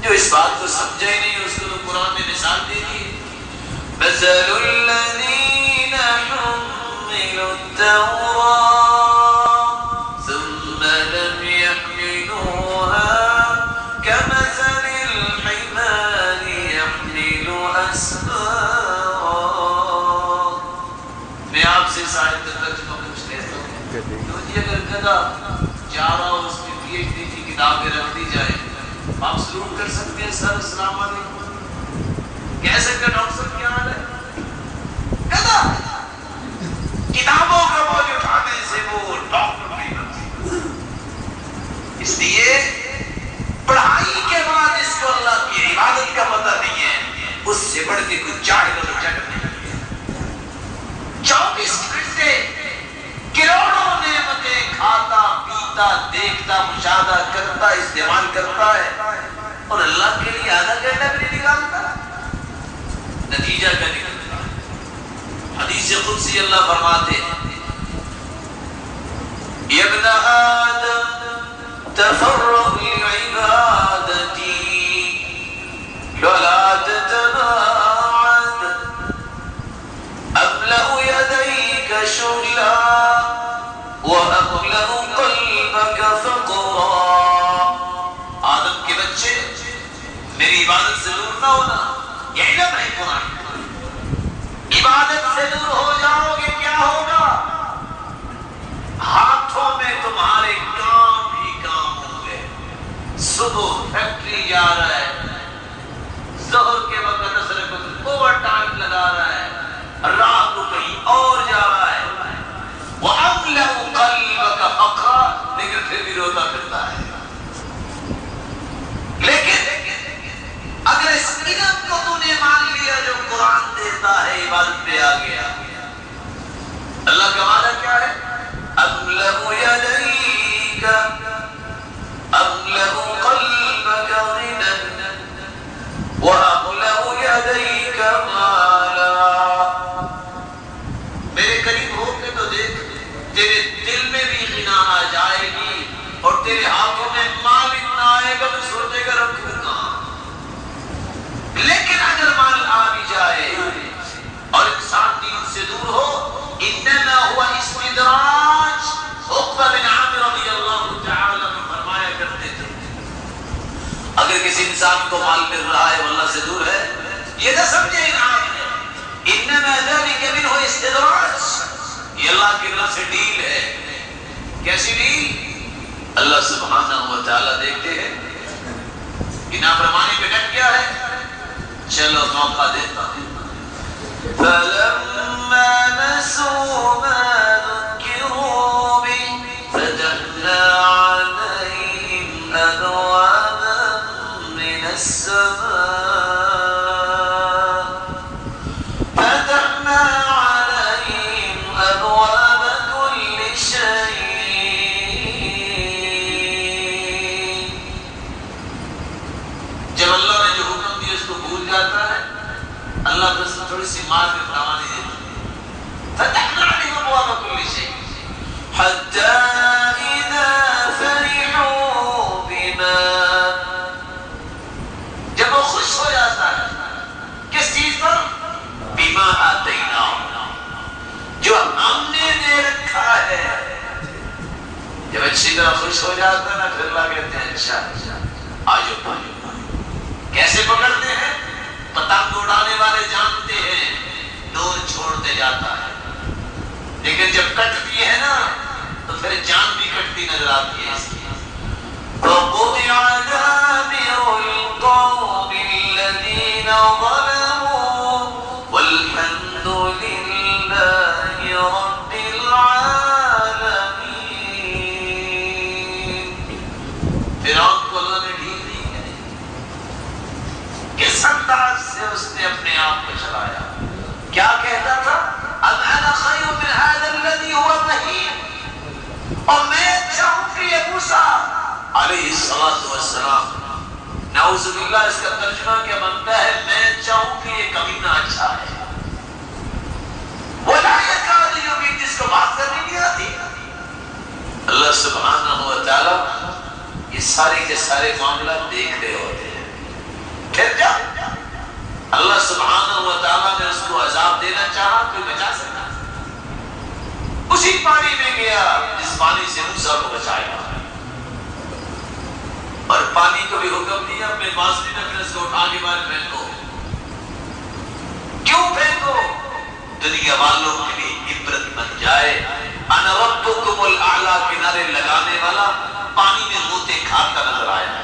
جو اس بات کو سمجھا ہی نہیں اس کو تو قرآن نے مثال دے دی. مثل الذین حملوا التوراة ثم لم يحملوها كمثل الحمار يحمل أسفارا. میں آپ سے اس آیت کا ترجمہ پوچھ لیتا ہوں. تو جی اگر گدھا جا رہا ہو اس میں PhD کی کتابیں رکھ دی جائے آپ سلوک کر سکتے ہیں سر السلام علیکم کہہ سکتے ہیں ڈاکٹر صاحب کیا حال ہے؟ گدھا کتابوں کا بوجھ اٹھانے سے وہ ڈاکٹر نہیں بنتے. اس لیے پڑھائی کے بعد اس کو اللہ کی عبادت کا پتہ نہیں ہے اس سے بڑھ کے کچھ جاہل اور جگ نہیں ہے. 24 گھنٹے کروڑوں نعمتیں کھاتا پیتا دیکھتا مشاہدہ کرتا استعمال کرتا ہے اور اللہ کے لیے آدھا گھنٹہ بھی نہیں نکالتا. نتیجہ کیا نکلتا؟ حدیث قدسی اللہ فرماتے ہیں یا ابن آدم تفرغ لعبادتی ولا تتباعد أملأ يديك شغلا وأملأ قلبك فقرا. آدم کے بچے میری عبادت سے دور نہ ہونا. یہ علم ہے قرآن. عبادت سے دور ہو جاؤ گے کیا ہوگا؟ ہاتھوں میں تمہارے کام ہی کام ہوں گے. صبح فیکٹری جا رہا ہے ظہر کے وقت اثر کو اوور ٹائم لگا رہا ہے رات کو کہیں اور جا رہا ہے. وَأَمْلَأُ قَلْبَكَ فَقْرًا لیکن پھر بھی روتا پھرتا ہے. لیکن اگر اس علم کو تو نے مان لیا جو قرآن دیتا ہے عبادت پہ آ گیا. اللہ کا وعدہ کیا ہے؟ أَمْلَأُ يَدَيْكَ أَمْلَأُ قَلْبَكَ غِنًى وَأَمْلَأُ يَدَيْكَ مَالًا. میرے قریب ہو کے تو دیکھ تیرے دل میں بھی غنا آ جائے گی اور تیرے ہاتھوں میں مال اتنا آئے گا تو سوچے گا رکھوں گا. لیکن اگر مال آ بھی جائے اور انسان دین سے دور ہو انما ہوا استدراج. عقبہ بن عامر رضی اللہ تعالی عنہ فرمایا کرتے تھے اگر کسی انسان کو مال مل رہا ہے وہ اللہ سے دور ہے یہ نہ سمجھے انعام ہے. انما ذلك منه استدراج. یہ اللہ کی طرف سے ڈیل ہے. کیسی ڈیل؟ اللہ سبحانہ و تعالی دیکھتے ہیں کہ نافرمانی پہ ڈٹ گیا ہے چلو موقع دیتا ہوں. فَلَمَّا نَسُوا مَا ذُكِّرُوا بِهِ فَتَحْنَا عَلَيْهِمْ أَبْوَابًا مِنَ السَّمَاءِ فَتَحْنَا عَلَيْهِمْ أَبْوَابَ كُلِّ شَيْءٍ. جب اللہ نے جو حکم دیا اس کو بھول جاتا ہے اللہ بس تھوڑی سی مار کے فرمانے دیتا ہے. فتحنا عليهم أبواب كل شيء حتى إذا فرحوا بما. جب وہ خوش ہو جاتا ہے کس چیز پر؟ بما آتيناهم جو ہم نے دے رکھا ہے. جب اچھی طرح خوش ہو جاتا ہے نا پھر اللہ کہتے ہیں اچھا آجو پائیو. کیسے پکڑتے ہیں؟ پتنگ اڑانے والے جانتے ہیں ڈور چھوڑتے جاتا ہے لیکن جب کٹتی ہے نا تو پھر جان بھی کٹتی نظر آتی ہے اس کی. فَقُطِعَ دَابِرُ الْقَوْمِ الَّذِينَ ظَلَمُوا وَالْحَمْدُ لِلَّهِ رَبِّ الْعَالَمِينَ. فرعون کو اللہ نے ڈھیل نہیں کری. کس انداز سے اس نے اپنے آپ کو چلایا. کیا کہتا تھا؟ اب انا خیر من هذا الذي هو مهين. اور میں چاہوں کہ یہ موسیٰ علیہ السلام نعوذ باللہ اس کا ترجمہ کیا بنتا ہے؟ میں چاہوں کہ یہ کمینہ اچھا ہے. ولا يكاد يبين جس کو بات کرنی نہیں آتی. اللہ سبحانہ و تعالی یہ سارے کے سارے معاملات دیکھ رہے ہوتے ہیں. پانی میں گیا جس پانی سے موسیٰ کو بچایا، اور پانی کو بھی حکم دیا اپنے ماسٹر نے اپنے سے اٹھا کے باہر پھینکو۔ کیوں پھینکو؟ دنیا والوں کے لیے عبرت بن جائے۔ انا ربکم الاعلی کنارے لگانے والا پانی میں غوطے کھاتا نظر آیا۔